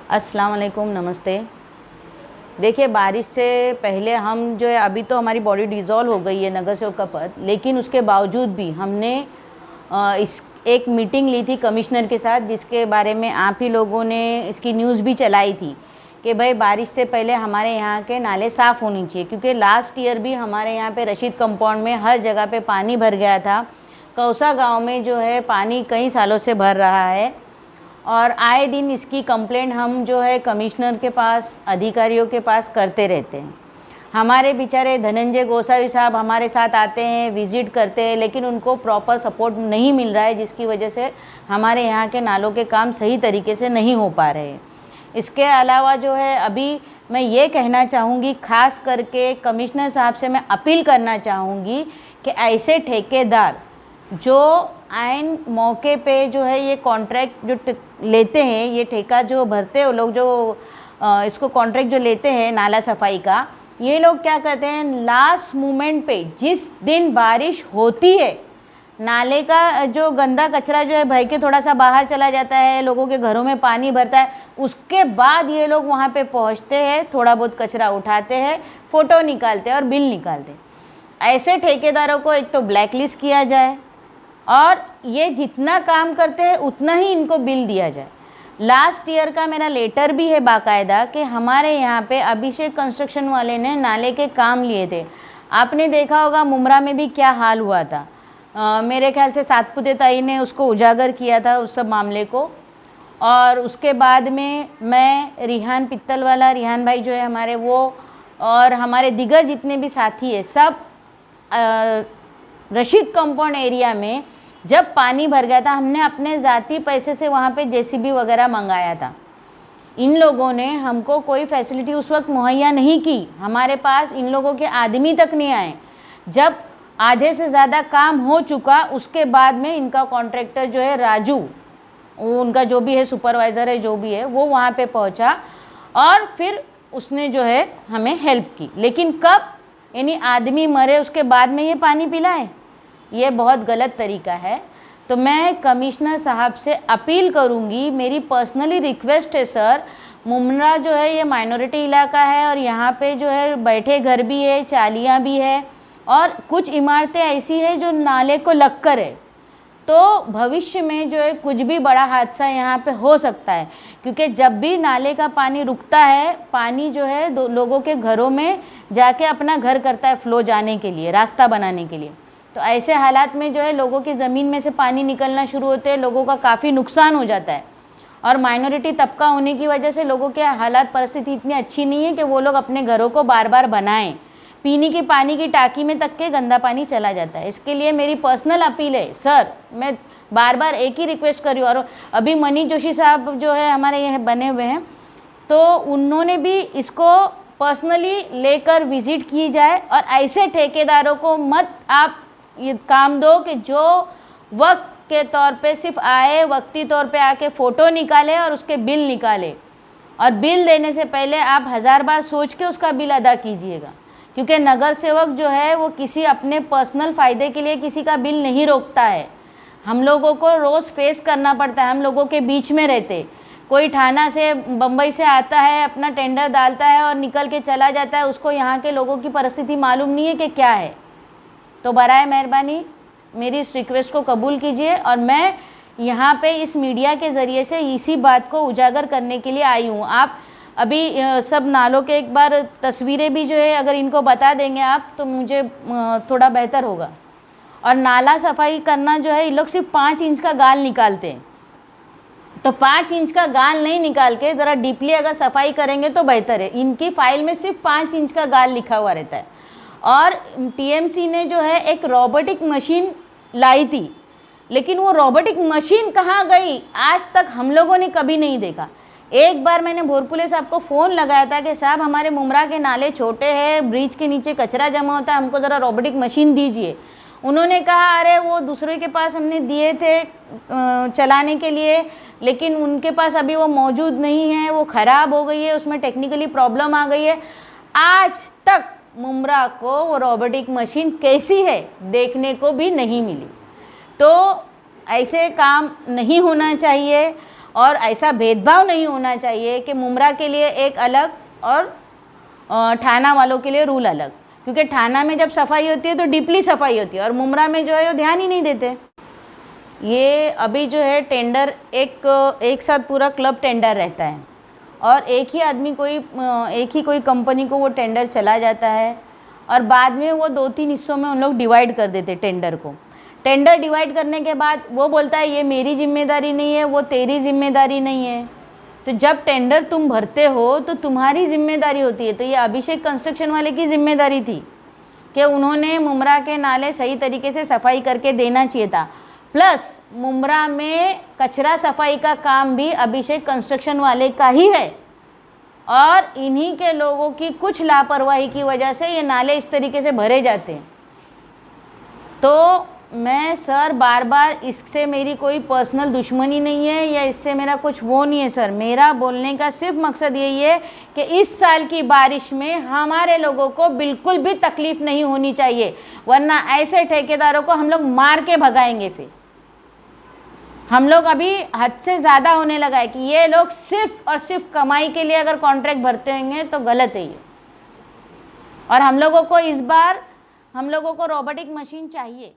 अस्सलाम वालेकुम, नमस्ते। देखिए, बारिश से पहले हम जो है, अभी तो हमारी बॉडी डिज़ोल्व हो गई है नगर सेवक का पद, लेकिन उसके बावजूद भी हमने इस एक मीटिंग ली थी कमिश्नर के साथ, जिसके बारे में आप ही लोगों ने इसकी न्यूज़ भी चलाई थी कि भाई बारिश से पहले हमारे यहाँ के नाले साफ़ होनी चाहिए, क्योंकि लास्ट ईयर भी हमारे यहाँ पे रशीद कंपाउंड में हर जगह पे पानी भर गया था। कौसा गांव में जो है पानी कई सालों से भर रहा है और आए दिन इसकी कंप्लेंट हम जो है कमिश्नर के पास, अधिकारियों के पास करते रहते हैं। हमारे बेचारे धनंजय गोसावी साहब हमारे साथ आते हैं, विज़िट करते हैं, लेकिन उनको प्रॉपर सपोर्ट नहीं मिल रहा है, जिसकी वजह से हमारे यहाँ के नालों के काम सही तरीके से नहीं हो पा रहे हैं। इसके अलावा जो है, अभी मैं ये कहना चाहूँगी, ख़ास करके कमिश्नर साहब से मैं अपील करना चाहूँगी कि ऐसे ठेकेदार जो आइन मौके पे जो है ये कॉन्ट्रैक्ट जो लेते हैं, ये ठेका जो भरते हैं, वो लोग जो इसको कॉन्ट्रैक्ट जो लेते हैं नाला सफाई का, ये लोग क्या करते हैं, लास्ट मोमेंट पे जिस दिन बारिश होती है, नाले का जो गंदा कचरा जो है बह के थोड़ा सा बाहर चला जाता है, लोगों के घरों में पानी भरता है, उसके बाद ये लोग वहाँ पे पहुँचते हैं, थोड़ा बहुत कचरा उठाते हैं, फ़ोटो निकालते हैं और बिल निकालते हैं। ऐसे ठेकेदारों को एक तो ब्लैक लिस्ट किया जाए और ये जितना काम करते हैं उतना ही इनको बिल दिया जाए। लास्ट ईयर का मेरा लेटर भी है बाकायदा कि हमारे यहाँ पे अभिषेक कंस्ट्रक्शन वाले ने नाले के काम लिए थे। आपने देखा होगा मुमरा में भी क्या हाल हुआ था। मेरे ख्याल से सातपुते ताई ने उसको उजागर किया था उस सब मामले को। और उसके बाद में मैं रिहान पित्तल वाला, रिहान भाई जो है हमारे, वो और हमारे दिगर जितने भी साथी है, सब रशीद कंपाउंड एरिया में जब पानी भर गया था, हमने अपने ज़ाती पैसे से वहाँ पे जेसीबी वगैरह मंगाया था। इन लोगों ने हमको कोई फैसिलिटी उस वक्त मुहैया नहीं की, हमारे पास इन लोगों के आदमी तक नहीं आए। जब आधे से ज़्यादा काम हो चुका, उसके बाद में इनका कॉन्ट्रैक्टर जो है राजू, उनका जो भी है सुपरवाइज़र है, जो भी है, वो वहाँ पे पहुँचा और फिर उसने जो है हमें हेल्प की। लेकिन कब, यानी आदमी मरे उसके बाद में ये पानी पिलाए, ये बहुत गलत तरीका है। तो मैं कमिश्नर साहब से अपील करूंगी, मेरी पर्सनली रिक्वेस्ट है सर, मुमरा जो है ये माइनॉरिटी इलाका है और यहाँ पे जो है बैठे घर भी है, चालियाँ भी है और कुछ इमारतें ऐसी है जो नाले को लगकर है। तो भविष्य में जो है कुछ भी बड़ा हादसा यहाँ पे हो सकता है, क्योंकि जब भी नाले का पानी रुकता है, पानी जो है लोगों के घरों में जाके अपना घर करता है फ्लो जाने के लिए, रास्ता बनाने के लिए। तो ऐसे हालात में जो है लोगों की ज़मीन में से पानी निकलना शुरू होते हैं, लोगों का काफ़ी नुकसान हो जाता है। और माइनॉरिटी तबका होने की वजह से लोगों के हालात, परिस्थिति इतनी अच्छी नहीं है कि वो लोग अपने घरों को बार बार बनाएं। पीने की पानी की टाँकी में तक के गंदा पानी चला जाता है। इसके लिए मेरी पर्सनल अपील है सर, मैं बार बार एक ही रिक्वेस्ट कर रही हूँ। और अभी मनीष जोशी साहब जो है हमारे यहाँ बने हुए हैं, तो उन्होंने भी इसको पर्सनली लेकर विज़िट की जाए और ऐसे ठेकेदारों को मत आप ये काम दो कि जो वक्त के तौर पे सिर्फ आए, वक्ती तौर पे आके फ़ोटो निकाले और उसके बिल निकाले। और बिल देने से पहले आप 1000 बार सोच के उसका बिल अदा कीजिएगा, क्योंकि नगर सेवक जो है वो किसी अपने पर्सनल फ़ायदे के लिए किसी का बिल नहीं रोकता है। हम लोगों को रोज़ फेस करना पड़ता है, हम लोगों के बीच में रहते। कोई ठाणा से, बम्बई से आता है, अपना टेंडर डालता है और निकल के चला जाता है, उसको यहाँ के लोगों की परिस्थिति मालूम नहीं है कि क्या है। तो बराए मेहरबानी मेरी इस रिक्वेस्ट को कबूल कीजिए और मैं यहाँ पे इस मीडिया के ज़रिए से इसी बात को उजागर करने के लिए आई हूँ। आप अभी सब नालों के एक बार तस्वीरें भी जो है अगर इनको बता देंगे आप, तो मुझे थोड़ा बेहतर होगा। और नाला सफाई करना जो है, ये लोग सिर्फ 5 इंच का गाल निकालते हैं, तो 5 इंच का गाल नहीं निकाल के ज़रा डीपली अगर सफाई करेंगे तो बेहतर है। इनकी फ़ाइल में सिर्फ 5 इंच का गाल लिखा हुआ रहता है। और टीएमसी ने जो है एक रोबोटिक मशीन लाई थी, लेकिन वो रोबोटिक मशीन कहाँ गई आज तक हम लोगों ने कभी नहीं देखा। एक बार मैंने भोरपुले साहब को फ़ोन लगाया था कि साहब हमारे मुमरा के नाले छोटे हैं, ब्रिज के नीचे कचरा जमा होता है, हमको ज़रा रोबोटिक मशीन दीजिए। उन्होंने कहा अरे वो दूसरे के पास हमने दिए थे चलाने के लिए, लेकिन उनके पास अभी वो मौजूद नहीं है, वो ख़राब हो गई है, उसमें टेक्निकली प्रॉब्लम आ गई है। आज तक मुमरा को वो रोबोटिक मशीन कैसी है देखने को भी नहीं मिली। तो ऐसे काम नहीं होना चाहिए। और ऐसा भेदभाव नहीं होना चाहिए कि मुमरा के लिए एक अलग और ठाना वालों के लिए रूल अलग, क्योंकि ठाना में जब सफाई होती है तो डीपली सफाई होती है और मुमरा में जो है वो ध्यान ही नहीं देते। ये अभी जो है टेंडर एक साथ पूरा क्लब टेंडर रहता है और एक ही कोई कंपनी को वो टेंडर चला जाता है और बाद में वो 2-3 हिस्सों में उन लोग डिवाइड कर देते टेंडर को। टेंडर डिवाइड करने के बाद वो बोलता है ये मेरी जिम्मेदारी नहीं है, वो तेरी जिम्मेदारी नहीं है। तो जब टेंडर तुम भरते हो तो तुम्हारी जिम्मेदारी होती है। तो ये अभिषेक कंस्ट्रक्शन वाले की जिम्मेदारी थी कि उन्होंने मुमरा के नाले सही तरीके से सफाई करके देना चाहिए था। प्लस मुमरा में कचरा सफाई का काम भी अभिषेक कंस्ट्रक्शन वाले का ही है और इन्हीं के लोगों की कुछ लापरवाही की वजह से ये नाले इस तरीके से भरे जाते हैं। तो मैं सर बार बार, इससे मेरी कोई पर्सनल दुश्मनी नहीं है या इससे मेरा कुछ वो नहीं है सर। मेरा बोलने का सिर्फ मकसद यही है कि इस साल की बारिश में हमारे लोगों को बिल्कुल भी तकलीफ़ नहीं होनी चाहिए, वरना ऐसे ठेकेदारों को हम लोग मार के भगाएंगे। फिर हम लोग अभी हद से ज़्यादा होने लगा है कि ये लोग सिर्फ और सिर्फ कमाई के लिए अगर कॉन्ट्रैक्ट भरते होंगे तो गलत है ये। और हम लोगों को इस बार रोबोटिक मशीन चाहिए।